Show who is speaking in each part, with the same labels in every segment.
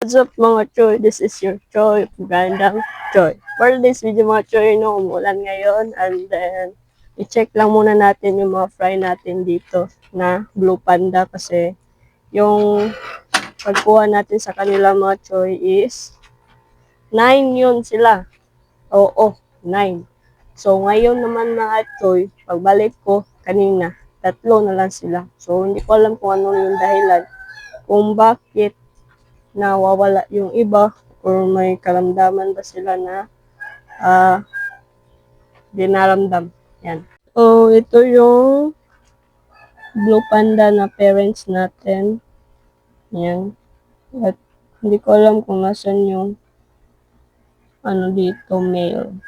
Speaker 1: What's up mga Choy? This is your Choy, Gandang Choy. For this video mga Choy, no, umulan ngayon and then i-check lang muna natin yung mga fry natin dito na Blue Panda kasi yung pagkuha natin sa kanila mga Choy is 9 yun sila. Oo, 9. So ngayon naman mga Choy, pagbalik ko kanina, 3 na lang sila. So hindi ko alam kung ano yung dahilan kung bakit nawawala yung iba or may karamdaman ba sila na dinaramdam. Yan. So, ito yung Blue Panda na parents natin. Yan. At hindi ko alam kung nasan yung ano dito, male.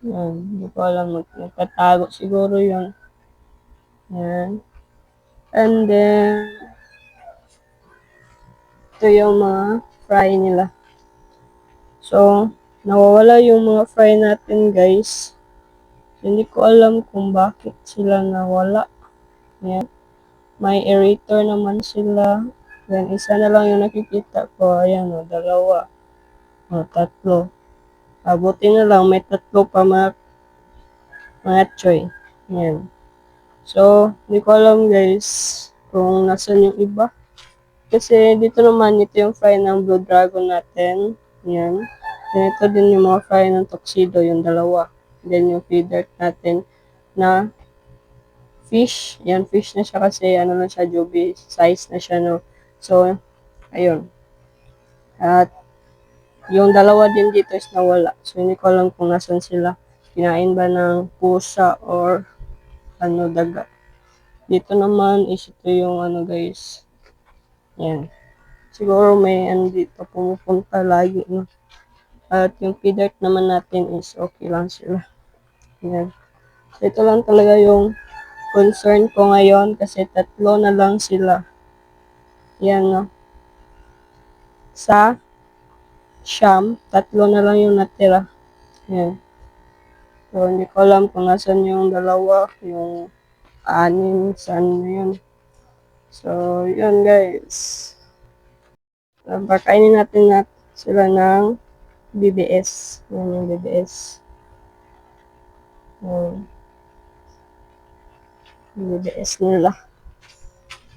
Speaker 1: Yan. Hindi ko alam. Nagtatago siguro yun. Yan. And then, ito yung mga fry nila. So, nawawala yung mga fry natin guys. Hindi ko alam kung bakit sila nawala. Yan. May aerator naman sila. Then, isa na lang yung nakikita ko. Ayan o, 2. O, 3. Buti na lang, may 3 pa mga Choy. Yan. So, hindi ko alam guys kung nasan yung iba. Kasi dito naman, ito yung fry ng Blue Dragon natin. Yan. Then, ito din yung mga fry ng Tuxedo, yung 2. Then, yung feeder natin na fish. Yan, fish na siya kasi, ano na siya, juby size na siya, no. So, ayun. At, yung 2 din dito is nawala. So, hindi ko alam kung nasan sila. Kinain ba ng pusa or, ano, daga. Dito naman is ito yung, ano, guys. Yan. Siguro may, ano, dito pumupunta lagi, no. At, yung feeder naman natin is okay lang sila. Yan. So, ito lang talaga yung concern ko ngayon kasi 3 na lang sila. Yan, no. Sa Siyam, 3 na lang yung natira. Yan. So, hindi ko alam kung nasan yung 2, yung 6, saan na yun. So, yun guys. Pakainin natin sila ng BBS. Yan yung BBS. Yan. BBS nila.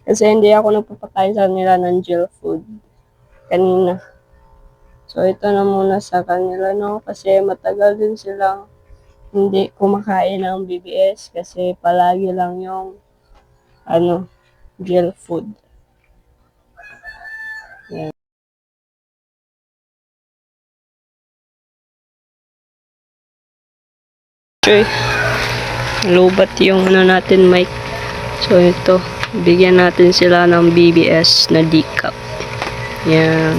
Speaker 1: Kasi hindi ako nagpapakain sa nila ng gel food kanina. So, ito na muna sa kanila, no? Kasi matagal din silang hindi kumakain ng BBS kasi palagi lang yung, ano, gel food. Yan. Okay. Lubat yung ano natin, mic. So, ito. Bigyan natin sila ng BBS na decaf. Yan.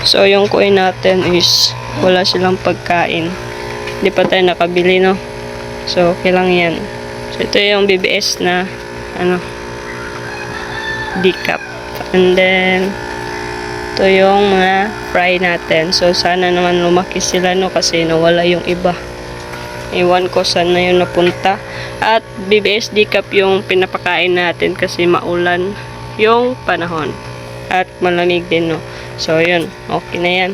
Speaker 1: So, yung coin natin is wala silang pagkain. Hindi pa tayo nakabili, no? So, okay lang yan. So, ito yung BBS na, ano, decaf. And then, ito yung mga fry natin. So, sana naman lumaki sila, no? Kasi nawala yung iba. Iwan ko saan na yun napunta. At BBS decaf yung pinapakain natin kasi maulan yung panahon. At malamig din, no? So, yun. Okay na yan.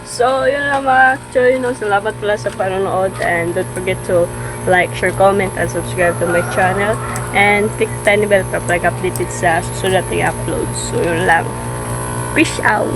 Speaker 1: So, yun lang mga Choy, no? Salamat pala sa panonood. And don't forget to like, share, comment, and subscribe to my channel. And click the tiny bell para updated sa susunod nating uploads. So, yun lang. Peace out!